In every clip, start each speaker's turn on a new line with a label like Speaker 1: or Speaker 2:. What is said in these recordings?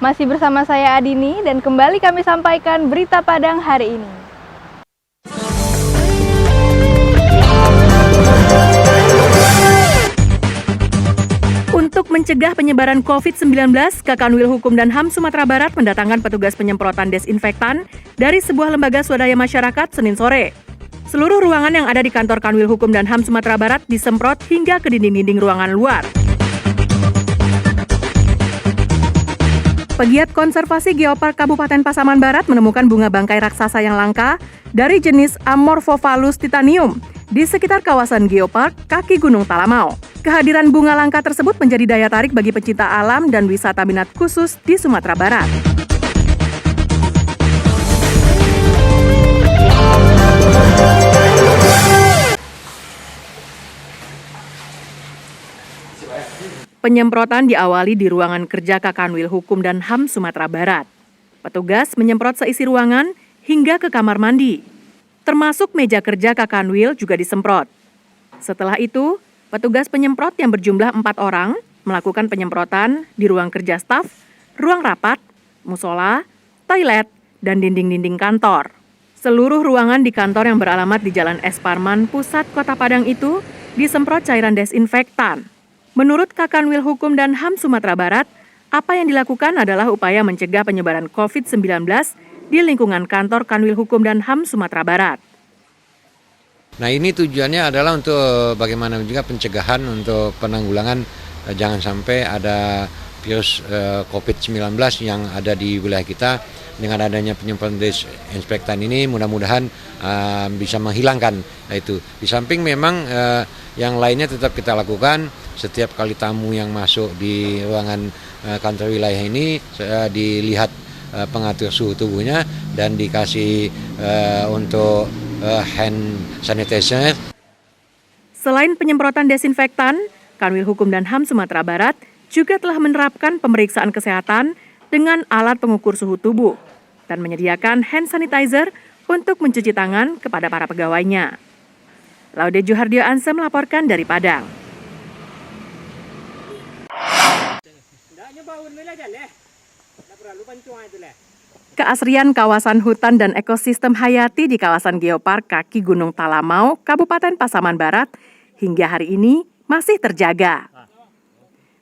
Speaker 1: Masih bersama saya Adini dan kembali kami sampaikan berita Padang hari ini. Untuk mencegah penyebaran COVID-19, Kakanwil Hukum dan HAM Sumatera Barat mendatangkan petugas penyemprotan desinfektan dari sebuah lembaga swadaya masyarakat Senin sore. Seluruh ruangan yang ada di kantor Kanwil Hukum dan HAM Sumatera Barat disemprot hingga ke dinding-dinding ruangan luar. Pegiat konservasi Geopark Kabupaten Pasaman Barat menemukan bunga bangkai raksasa yang langka dari jenis Amorphophallus titanium di sekitar kawasan Geopark kaki Gunung Talamau. Kehadiran bunga langka tersebut menjadi daya tarik bagi pecinta alam dan wisata minat khusus di Sumatera Barat. Penyemprotan diawali di ruangan kerja Kakanwil Hukum dan HAM Sumatera Barat. Petugas menyemprot seisi ruangan hingga ke kamar mandi. Termasuk meja kerja Kakanwil juga disemprot. Setelah itu, petugas penyemprot yang berjumlah 4 orang melakukan penyemprotan di ruang kerja staf, ruang rapat, musola, toilet, dan dinding-dinding kantor. Seluruh ruangan di kantor yang beralamat di Jalan Es Parman, Pusat Kota Padang itu disemprot cairan desinfektan. Menurut Kakanwil Hukum dan HAM Sumatera Barat, apa yang dilakukan adalah upaya mencegah penyebaran COVID-19 di lingkungan kantor Kanwil Hukum dan HAM Sumatera Barat.
Speaker 2: Nah, ini tujuannya adalah untuk bagaimana juga pencegahan untuk penanggulangan jangan sampai ada virus COVID-19 yang ada di wilayah kita. Dengan adanya penyemprotan desinfektan ini mudah-mudahan bisa menghilangkan itu. Di samping memang yang lainnya tetap kita lakukan. Setiap kali tamu yang masuk di ruangan kantor wilayah ini dilihat pengatur suhu tubuhnya dan dikasih untuk hand sanitizer.
Speaker 1: Selain penyemprotan desinfektan, Kanwil Hukum dan HAM Sumatera Barat juga telah menerapkan pemeriksaan kesehatan dengan alat pengukur suhu tubuh dan menyediakan hand sanitizer untuk mencuci tangan kepada para pegawainya. Laude Juhardio Anse melaporkan dari Padang. Keasrian kawasan hutan dan ekosistem hayati di kawasan Geopark kaki Gunung Talamau, Kabupaten Pasaman Barat, hingga hari ini masih terjaga.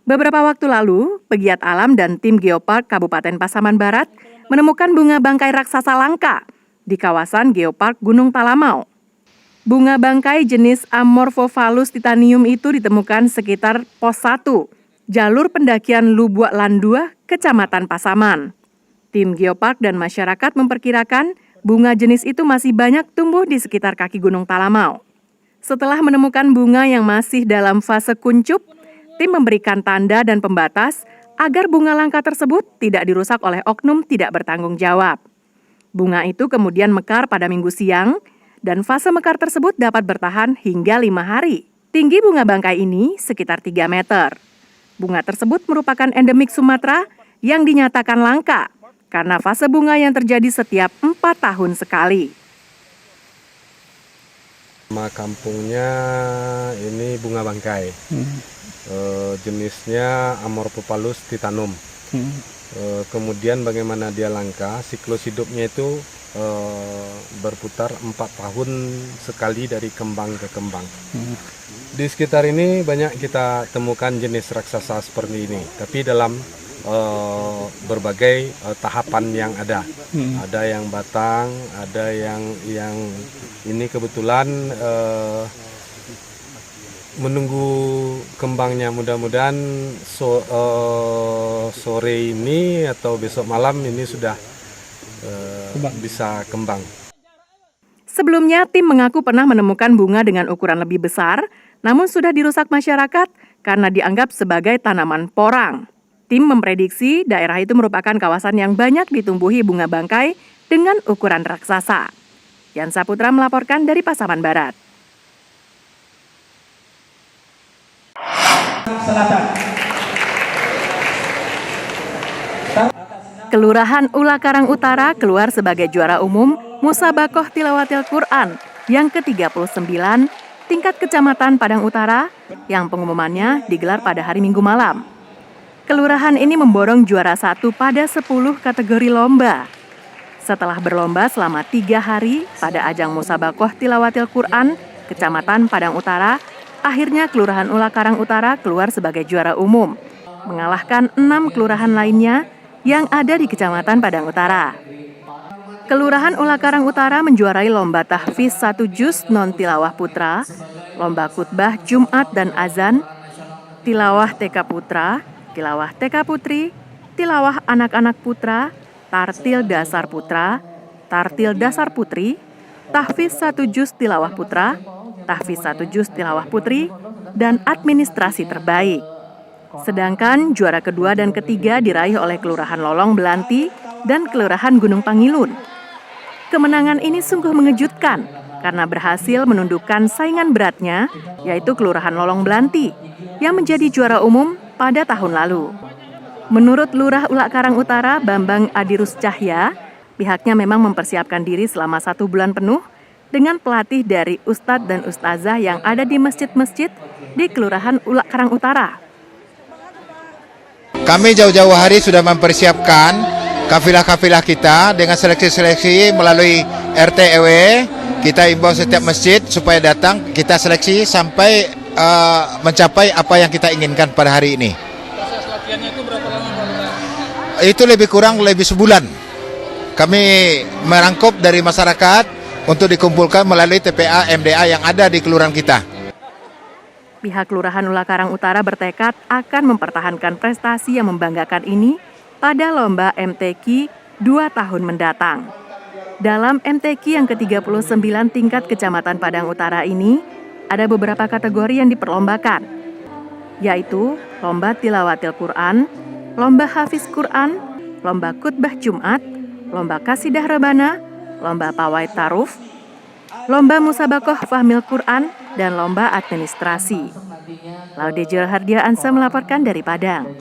Speaker 1: Beberapa waktu lalu, pegiat alam dan tim Geopark Kabupaten Pasaman Barat menemukan bunga bangkai raksasa langka di kawasan Geopark Gunung Talamau. Bunga bangkai jenis Amorphophallus titanium itu ditemukan sekitar Pos 1, jalur pendakian Lubuak Landua, Kecamatan Pasaman. Tim Geopark dan masyarakat memperkirakan bunga jenis itu masih banyak tumbuh di sekitar kaki Gunung Talamau. Setelah menemukan bunga yang masih dalam fase kuncup, tim memberikan tanda dan pembatas agar bunga langka tersebut tidak dirusak oleh oknum tidak bertanggung jawab. Bunga itu kemudian mekar pada Minggu siang, dan fase mekar tersebut dapat bertahan hingga 5 hari. Tinggi bunga bangkai ini sekitar 3 meter. Bunga tersebut merupakan endemik Sumatera yang dinyatakan langka karena fase bunga yang terjadi setiap 4 tahun sekali.
Speaker 3: Nama kampungnya ini bunga bangkai. Jenisnya Amorphophallus titanium. Kemudian bagaimana dia langka, siklus hidupnya itu berputar 4 tahun sekali dari kembang ke kembang. Di sekitar ini banyak kita temukan jenis raksasa seperti ini, tapi dalam berbagai tahapan yang ada. Ada yang batang, ada yang ini kebetulan menunggu kembangnya. Mudah-mudahan sore ini atau besok malam ini sudah bisa kembang.
Speaker 1: Sebelumnya, tim mengaku pernah menemukan bunga dengan ukuran lebih besar, namun sudah dirusak masyarakat karena dianggap sebagai tanaman porang. Tim memprediksi daerah itu merupakan kawasan yang banyak ditumbuhi bunga bangkai dengan ukuran raksasa. Yan Saputra melaporkan dari Pasaman Barat. Kelurahan Ula Karang Utara keluar sebagai juara umum Musabakoh Tilawatil Quran yang ke-39 tingkat Kecamatan Padang Utara yang pengumumannya digelar pada hari Minggu malam. Kelurahan ini memborong juara 1 pada 10 kategori lomba. Setelah berlomba selama 3 hari pada ajang Musabakoh Tilawatil Quran, Kecamatan Padang Utara, akhirnya Kelurahan Ula Karang Utara keluar sebagai juara umum, mengalahkan 6 kelurahan lainnya yang ada di Kecamatan Padang Utara. Kelurahan Ula Karang Utara menjuarai lomba tahfiz 1 juz non-tilawah putra, lomba khutbah Jumat dan azan, tilawah TK putra, tilawah TK putri, tilawah anak-anak putra, tartil dasar putra, tartil dasar putri, tahfiz 1 juz tilawah putra, tahfiz 1 juz tilawah putri, dan administrasi terbaik. Sedangkan juara kedua dan ketiga diraih oleh Kelurahan Lolong Belanti dan Kelurahan Gunung Pangilun. Kemenangan ini sungguh mengejutkan karena berhasil menundukkan saingan beratnya, yaitu Kelurahan Lolong Belanti, yang menjadi juara umum pada tahun lalu. Menurut Lurah Ula Karang Utara, Bambang Adirus Cahya, pihaknya memang mempersiapkan diri selama 1 bulan penuh dengan pelatih dari Ustadz dan Ustazah yang ada di masjid-masjid di Kelurahan Ula Karang Utara.
Speaker 4: Kami jauh-jauh hari sudah mempersiapkan kafilah-kafilah kita dengan seleksi-seleksi melalui RT RW. Kita imbau setiap masjid supaya datang, kita seleksi sampai mencapai apa yang kita inginkan pada hari ini.
Speaker 5: Proses latihannya itu berapa lama, Pak?
Speaker 4: Itu lebih kurang sebulan. Kami merangkup dari masyarakat untuk dikumpulkan melalui TPA MDA yang ada di kelurahan kita.
Speaker 1: Pihak Kelurahan Ula Karang Utara bertekad akan mempertahankan prestasi yang membanggakan ini pada lomba MTQ 2 tahun mendatang. Dalam MTQ yang ke-39 tingkat Kecamatan Padang Utara ini, ada beberapa kategori yang diperlombakan, yaitu lomba tilawatil Quran, lomba hafiz Quran, lomba khutbah Jumat, lomba kasidah rebana, lomba pawai taruf, lomba musabakoh fahmil Quran, dan lomba administrasi. Laude Joel Hardia Ansa melaporkan dari Padang.